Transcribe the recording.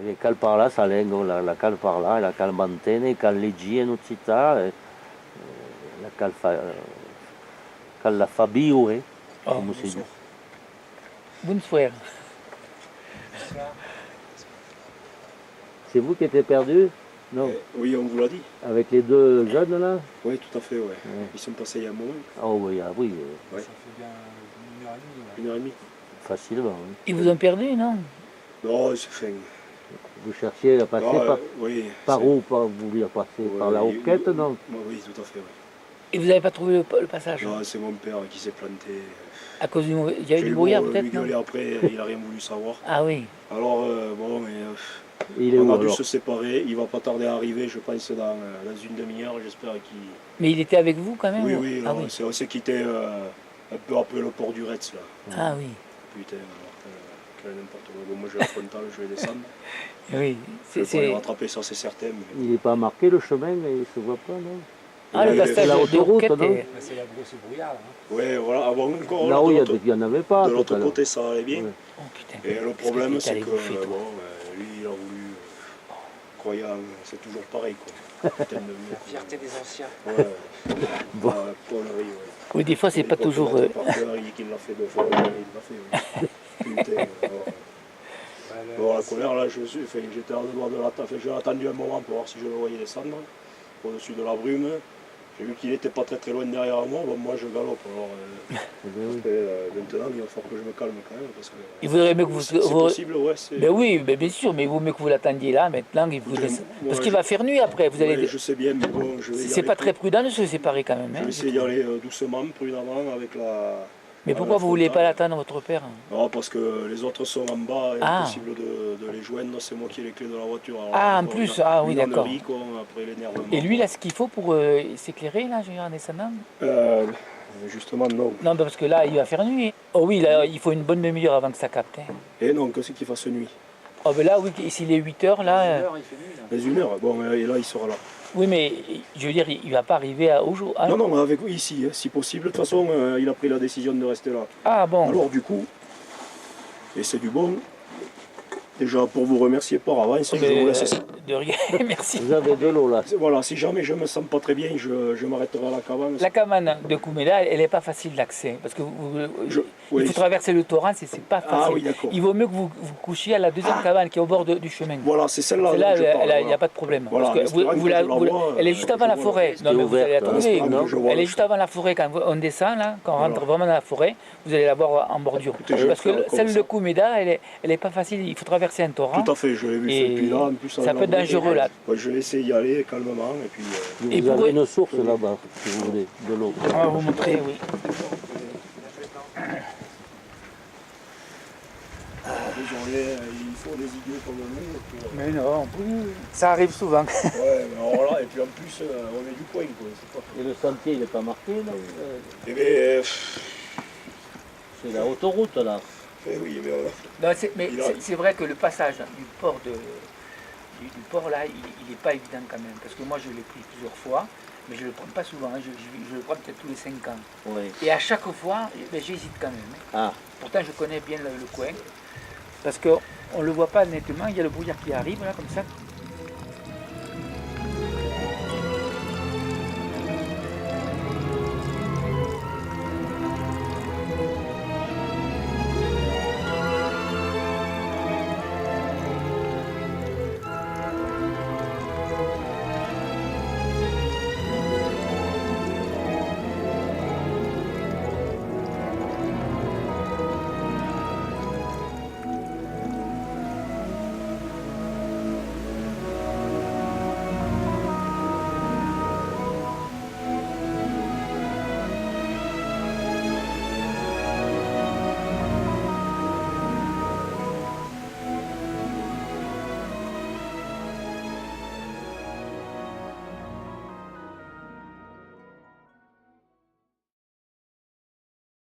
Le cal parla Salengo, la cal parla, la cal mantene, cal leggi e città, la cal la Fabio, Oh, come si dit. bonsoir. C'est vous qui étiez perdu? Non. Oui, on vous l'a dit. Avec les deux jeunes là? Oui, tout à fait, ouais. Ils sont passés il y a un moment. Oh oui, ah oui, Ouais. Ça fait bien 1h30. Une heure et demie. facilement. Oui. Ils vous ont perdu, non? Non, c'est fin. Vous cherchiez à passer Oui. par où? Vous vouliez passer par la Roquette, non? Oui, tout à fait, oui. Et vous n'avez pas trouvé le passage? Non, c'est mon père qui s'est planté. À cause du mauvais... Il y a eu du brouillard peut-être, non? Lui gueuler après, il n'a rien voulu savoir. Ah oui. Alors, bon, mais Il est on où a dû alors? se séparer. Il va pas tarder à arriver, je pense, dans une demi-heure. J'espère qu'il... Mais il était avec vous quand même? Oui, ou- oui, Ah non, oui. on s'est quitté un peu après le port du Retz, là. Ah oui. Putain, alors que n'importe quoi. Bon, moi, j'ai la frontale, je vais descendre. Oui. Je vais pas les rattraper, ça, c'est certain. Mais... Il n'est pas marqué le chemin, mais il ne se voit pas, non? Ah, le Ouais, passage c'est la de autoroute, Roquette non? est- C'est la grosse brouillard. Hein. Ouais, voilà. Avant, encore, Là là, où de il n'y en avait pas. de tout l'autre à l'heure. côté, ça allait bien. Ouais. Oh putain. Et le Qu'est-ce problème, que t'es c'est allé que bouffer, toi bon, lui, il a voulu, croyant, c'est toujours pareil, quoi. Putain de merde. Fierté des anciens. Ouais. Bon. Connerie, ouais. Oui, des fois, c'est pas toujours... Par cœur, qu'il l'a fait 2 fois, il l'a fait, oui. Putain, alors. Bon, la colère, là, j'étais à deux doigts de l'attendre. J'ai attendu un moment pour voir si je le voyais descendre, au-dessus de la brume. J'ai vu qu'il n'était pas très très loin derrière moi, bon, moi je galope. Alors, Eh bien, oui. maintenant, il va falloir que je me calme quand même. Parce que, Il vaudrait mieux que vous... c'est possible, ouais. Ben oui, ben bien sûr, mais il vaut mieux que vous l'attendiez là, maintenant. Il vous Écoutez, laisse- moi, Parce qu'il va faire nuit après. Vous allez... Ouais, je sais bien, mais bon, je vais y C'est aller pas très prudent de se séparer quand même. Je Hein, vais essayer d'y aller doucement, prudemment, avec la... mais pourquoi vous voulez pas l'attendre, votre père? Non, parce que les autres sont en bas, il est Ah. impossible de les joindre, c'est moi qui ai les clés de la voiture. Alors, Ah, en bon, plus, une- ah oui, une d'accord. ennerie, quoi, après l'énervement. Et lui, il a ce qu'il faut pour s'éclairer, là, je veux dire, en descendant? Justement, non. Non, ben, parce que là, il va faire nuit. Oh oui, là, il faut une bonne demi-heure avant que ça capte. Hein. Et non, que c'est qu'il fasse nuit. Oh ben là, oui, s'il est 8 heures, là... Il fait nuit là. Mais 1 heure, bon, et là, il sera là. Oui, mais je veux dire, il va pas arriver au jour. Ah, Non, non, avec vous ici, hein, si possible. De toute façon, il a pris la décision de rester là. ah, bon. Alors, du coup, et c'est du bon, déjà pour vous remercier par avance, je Mais, vous laisse ça. de rien, merci. Vous avez de l'eau là. Voilà, si jamais je me sens pas très bien, je m'arrêterai à la cabane. La cabane de Koumeda, elle n'est pas facile d'accès. Parce que Oui. il faut traverser le torrent, c'est pas facile. Ah oui, d'accord. Il vaut mieux que vous couchiez à la deuxième cabane qui est au bord du chemin. Voilà, c'est celle-là. Celle-là, dont je parle, il n'y a voilà. pas de problème. Voilà, Parce que l'espérant que je la vois, elle est juste avant je la vois forêt. la Non, mais vous allez la ouverte, trouver. l'espérant que je vois Elle le est juste avant la forêt. Quand on descend, là, quand on rentre Voilà. vraiment dans la forêt, vous allez la voir en bordure. Écoutez, je vais Parce faire que comme celle ça. de Koumeda, elle est pas facile. Il faut traverser un torrent. Tout à fait, je l'ai vu. Et Et puis là, en plus, ça avec peut être la brume, dangereux, là. ouais, je vais essayer d'y aller calmement. Et puis, Vous Et avez pour- une source là-bas, si vous voulez, de l'eau. On va vous montrer, oui. désolé, il faut des idiots comme nous. Pour... Mais non, ça arrive souvent. Ouais, mais alors là, et puis en plus, on est du coin, quoi. C'est pas... Et le sentier, il n'est pas marqué, non? Eh bien, C'est la autoroute là. oui, mais Non, mais Il a- c'est vrai que le passage du port du port là, il n'est pas évident quand même. Parce que moi, je l'ai pris plusieurs fois, mais je ne le prends pas souvent. Hein, je le prends peut-être tous les 5 ans. Oui. Et à chaque fois, ben, j'hésite quand même. Hein. Ah, Pourtant, je connais bien le coin. Parce qu'on ne le voit pas nettement, il y a le brouillard qui arrive là, comme ça.